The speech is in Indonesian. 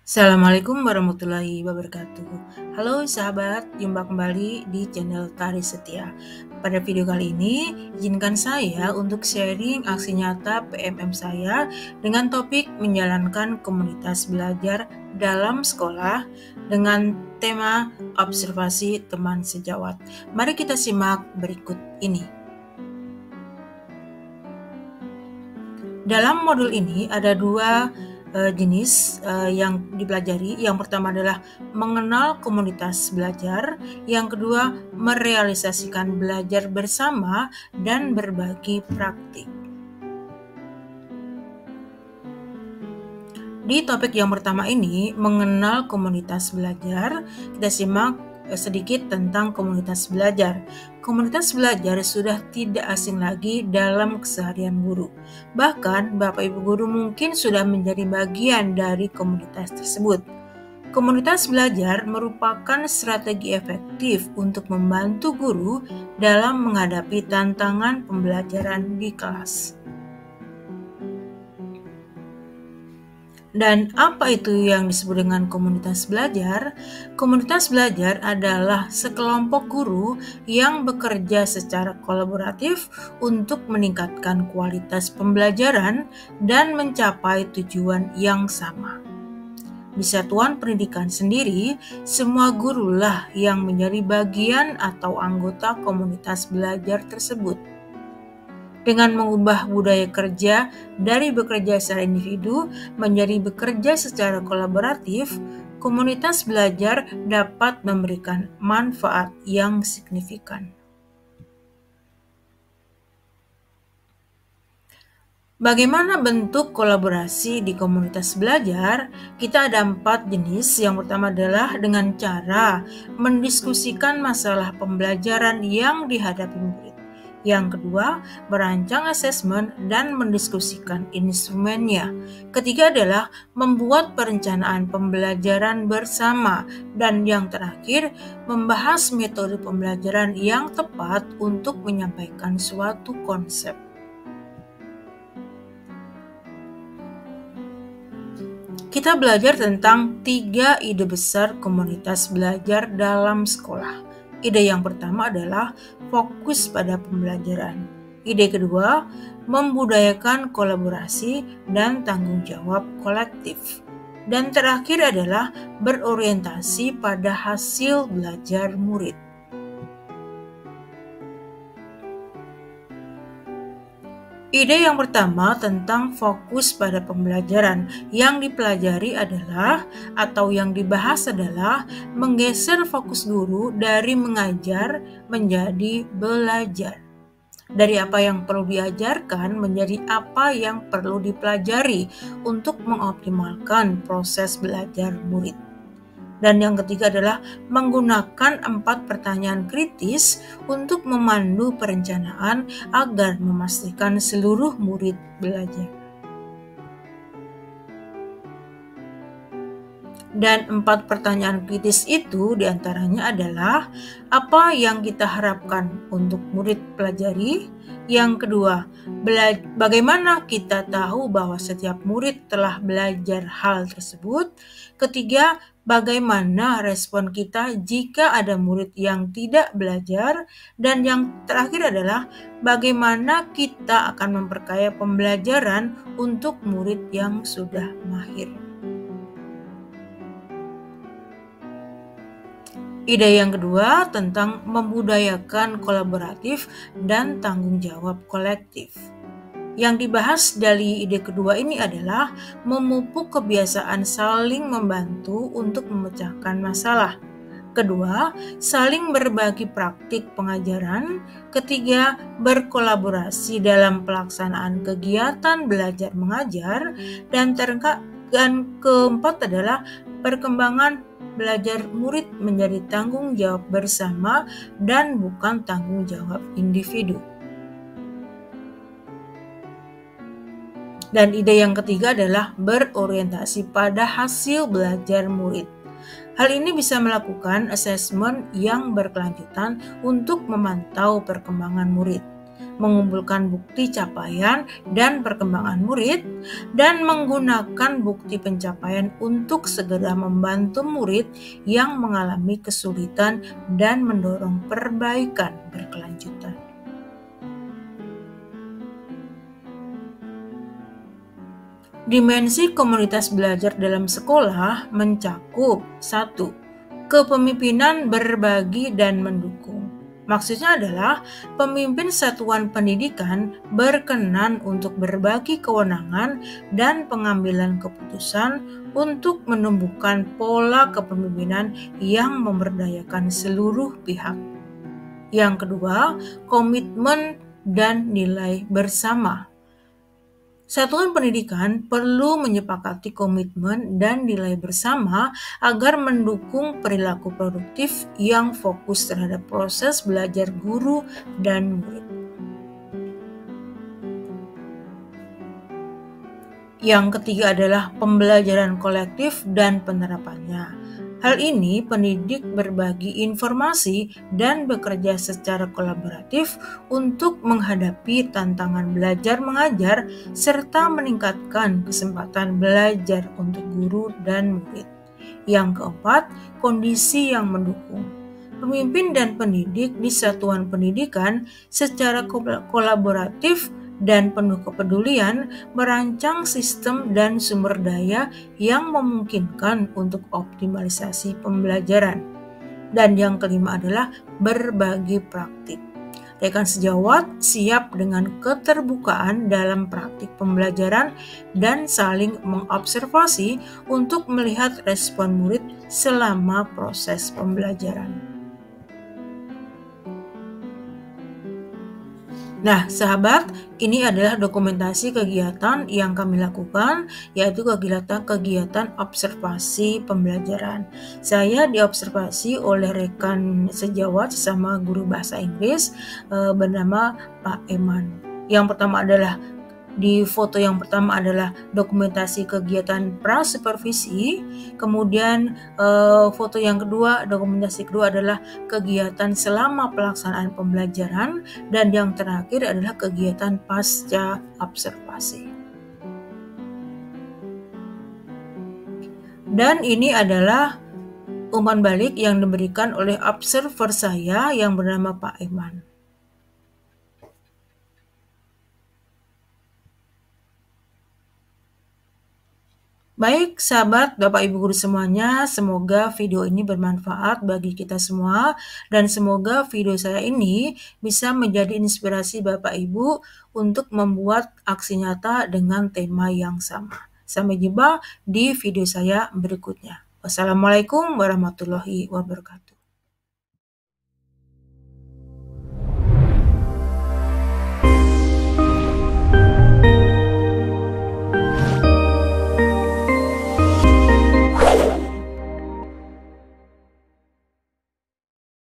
Assalamualaikum warahmatullahi wabarakatuh. Halo sahabat, jumpa kembali di channel Tari Setia. Pada video kali ini, izinkan saya untuk sharing aksi nyata PMM saya dengan topik menjalankan komunitas belajar dalam sekolah dengan tema observasi teman sejawat. Mari kita simak berikut ini. Dalam modul ini ada dua jenis yang dipelajari. Yang pertama adalah mengenal komunitas belajar, yang kedua merealisasikan belajar bersama dan berbagi praktik. Di topik yang pertama ini, mengenal komunitas belajar, kita simak sedikit tentang komunitas belajar. Komunitas belajar sudah tidak asing lagi dalam keseharian guru. Bahkan Bapak Ibu guru mungkin sudah menjadi bagian dari komunitas tersebut. Komunitas belajar merupakan strategi efektif untuk membantu guru dalam menghadapi tantangan pembelajaran di kelas. Dan apa itu yang disebut dengan komunitas belajar? Komunitas belajar adalah sekelompok guru yang bekerja secara kolaboratif untuk meningkatkan kualitas pembelajaran dan mencapai tujuan yang sama. Di satuan pendidikan sendiri, semua gurulah yang menjadi bagian atau anggota komunitas belajar tersebut. Dengan mengubah budaya kerja dari bekerja secara individu menjadi bekerja secara kolaboratif, komunitas belajar dapat memberikan manfaat yang signifikan. Bagaimana bentuk kolaborasi di komunitas belajar? Kita ada 4 jenis. Yang pertama adalah dengan cara mendiskusikan masalah pembelajaran yang dihadapi murid. Yang kedua, merancang asesmen dan mendiskusikan instrumennya. Ketiga adalah membuat perencanaan pembelajaran bersama. Dan yang terakhir, membahas metode pembelajaran yang tepat untuk menyampaikan suatu konsep. Kita belajar tentang 3 ide besar komunitas belajar dalam sekolah. Ide yang pertama adalah fokus pada pembelajaran. Ide kedua, membudayakan kolaborasi dan tanggung jawab kolektif. Dan terakhir adalah berorientasi pada hasil belajar murid. Ide yang pertama tentang fokus pada pembelajaran. Yang dipelajari adalah atau yang dibahas adalah menggeser fokus guru dari mengajar menjadi belajar. Dari apa yang perlu diajarkan menjadi apa yang perlu dipelajari untuk mengoptimalkan proses belajar murid. Dan yang ketiga adalah menggunakan 4 pertanyaan kritis untuk memandu perencanaan agar memastikan seluruh murid belajar. Dan 4 pertanyaan kritis itu diantaranya adalah apa yang kita harapkan untuk murid pelajari. Yang kedua, bagaimana kita tahu bahwa setiap murid telah belajar hal tersebut. Ketiga, bagaimana respon kita jika ada murid yang tidak belajar. Dan yang terakhir adalah bagaimana kita akan memperkaya pembelajaran untuk murid yang sudah mahir. Ide yang kedua tentang membudayakan kolaboratif dan tanggung jawab kolektif. Yang dibahas dari ide kedua ini adalah memupuk kebiasaan saling membantu untuk memecahkan masalah. Kedua, saling berbagi praktik pengajaran. Ketiga, berkolaborasi dalam pelaksanaan kegiatan belajar mengajar. Dan keempat adalah perkembangan belajar murid menjadi tanggung jawab bersama dan bukan tanggung jawab individu. Dan ide yang ketiga adalah berorientasi pada hasil belajar murid. Hal ini bisa melakukan asesmen yang berkelanjutan untuk memantau perkembangan murid. mengumpulkan bukti capaian dan perkembangan murid, dan menggunakan bukti pencapaian untuk segera membantu murid yang mengalami kesulitan dan mendorong perbaikan berkelanjutan. Dimensi komunitas belajar dalam sekolah mencakup 1. Kepemimpinan berbagi dan mendukung. Maksudnya adalah pemimpin satuan pendidikan berkenan untuk berbagi kewenangan dan pengambilan keputusan untuk menumbuhkan pola kepemimpinan yang memberdayakan seluruh pihak. Yang kedua, komitmen dan nilai bersama. Satuan pendidikan perlu menyepakati komitmen dan nilai bersama agar mendukung perilaku produktif yang fokus terhadap proses belajar guru dan murid. Yang ketiga adalah pembelajaran kolektif dan penerapannya. Hal ini pendidik berbagi informasi dan bekerja secara kolaboratif untuk menghadapi tantangan belajar mengajar serta meningkatkan kesempatan belajar untuk guru dan murid. Yang keempat, kondisi yang mendukung. Pemimpin dan pendidik di satuan pendidikan secara kolaboratif dan penuh kepedulian merancang sistem dan sumber daya yang memungkinkan untuk optimalisasi pembelajaran. Dan yang kelima adalah berbagi praktik. Rekan sejawat siap dengan keterbukaan dalam praktik pembelajaran dan saling mengobservasi untuk melihat respon murid selama proses pembelajaran. Nah, sahabat, ini adalah dokumentasi kegiatan yang kami lakukan, yaitu kegiatan observasi pembelajaran. Saya diobservasi oleh rekan sejawat sesama guru bahasa Inggris bernama Pak Eman. Yang pertama adalah di foto yang pertama adalah dokumentasi kegiatan prasupervisi, kemudian foto yang kedua, dokumentasi kedua adalah kegiatan selama pelaksanaan pembelajaran, dan yang terakhir adalah kegiatan pasca observasi. Dan ini adalah umpan balik yang diberikan oleh observer saya yang bernama Pak Eman. Baik sahabat, Bapak Ibu Guru semuanya, semoga video ini bermanfaat bagi kita semua dan semoga video saya ini bisa menjadi inspirasi Bapak Ibu untuk membuat aksi nyata dengan tema yang sama. Sampai jumpa di video saya berikutnya. Wassalamualaikum warahmatullahi wabarakatuh.